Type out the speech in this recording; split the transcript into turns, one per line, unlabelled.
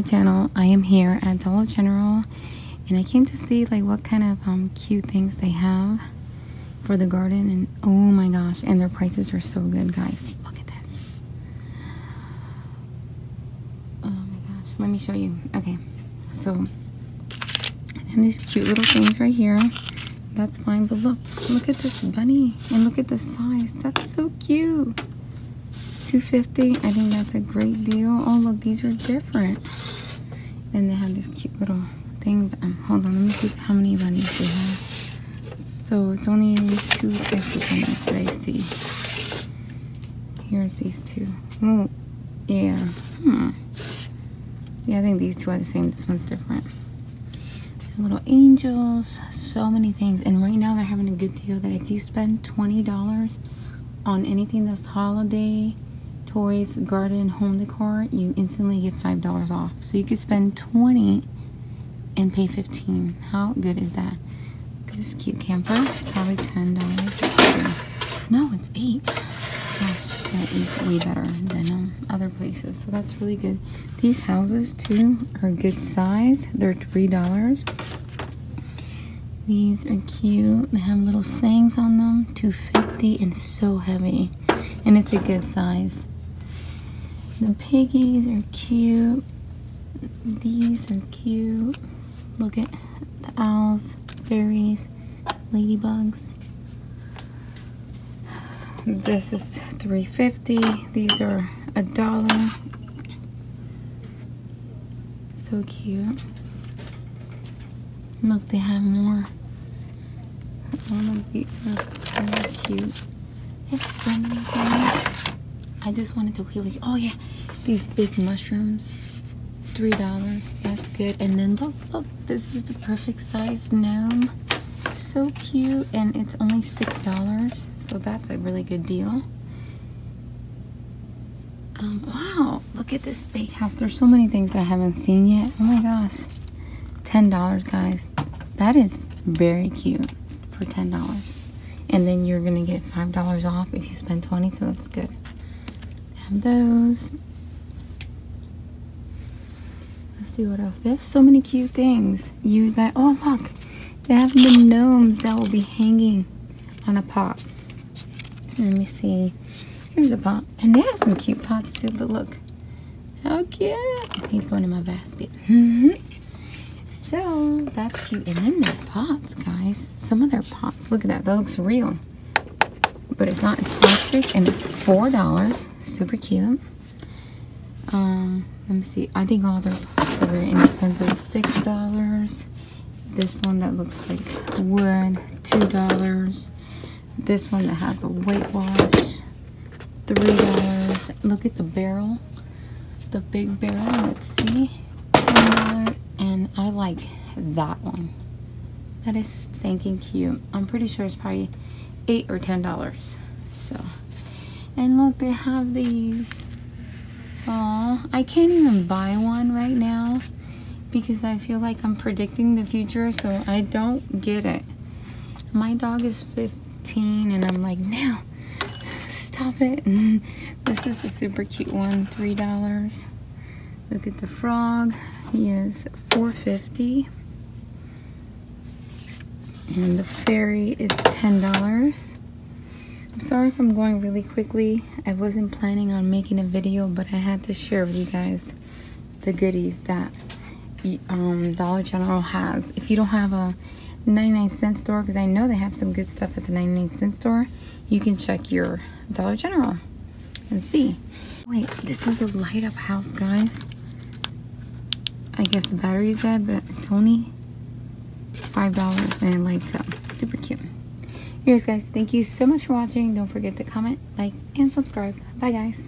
channel. I am here at Dollar General and I came to see like what kind of cute things they have for the garden, and oh my gosh, and their prices are so good, guys. Look at this. Oh my gosh, let me show you. Okay, so and these cute little things right here. That's fine, but look at this bunny and look at the size. That's so cute. $2.50. I think that's a great deal. Oh look, these are different. Then they have this cute little thing. Hold on, let me see how many bunnies they have. So it's only two types of bunnies that I see. Here's these two. Oh, yeah. Yeah, I think these two are the same. This one's different. Little angels, so many things. And right now they're having a good deal that if you spend $20 on anything that's holiday, toys, garden, home decor, you instantly get $5 off. So you could spend $20 and pay $15. How good is that? Look at this cute camper. It's probably $10. No, it's $8. Gosh, that is way better than other places. So that's really good. These houses too are good size. They're $3. These are cute. They have little sayings on them. $2.50 and so heavy. And it's a good size. The piggies are cute. These are cute. Look at the owls, fairies, ladybugs. This is $3.50. These are $1. So cute. Look, they have more. All of these are really cute. They have so many things. I just wanted to quickly. Oh yeah, these big mushrooms. $3. That's good. And then look, this is the perfect size gnome. So cute, and it's only $6. So that's a really good deal. Wow, look at this big house. There's so many things that I haven't seen yet. Oh my gosh. $10, guys. That is very cute for $10. And then you're gonna get $5 off if you spend $20, so that's good. They have those. Let's see what else. They have so many cute things. You got, oh look, they have the gnomes that will be hanging on a pot. Let me see. Here's a pot. And they have some cute pots too, but look. How cute. He's going in my basket. So, that's cute. And then their pots, guys. Some of their pots. Look at that. That looks real. But it's not. It's plastic. And it's $4. Super cute. Let me see. I think all their pots are very inexpensive. $6. This one that looks like wood. $2. This one that has a whitewash. $3. Look at the barrel. The big barrel. Let's see. $10. And I like that one. That is stinking cute. I'm pretty sure it's probably $8 or $10. So, and look, they have these. Oh, I can't even buy one right now because I feel like I'm predicting the future, so I don't get it. My dog is 15 and I'm like, no, stop it. And this is a super cute one, $3. Look at the frog. He is $4.50. And the fairy is $10. I'm sorry if I'm going really quickly. I wasn't planning on making a video, but I had to share with you guys the goodies that Dollar General has. If you don't have a 99-cent store, because I know they have some good stuff at the 99-cent store, you can check your Dollar General and see. Wait, this is a light up house, guys. I guess the battery's dead, but it's only $5 and it lights up. Super cute. Here's, guys, thank you so much for watching. Don't forget to comment, like, and subscribe. Bye, guys.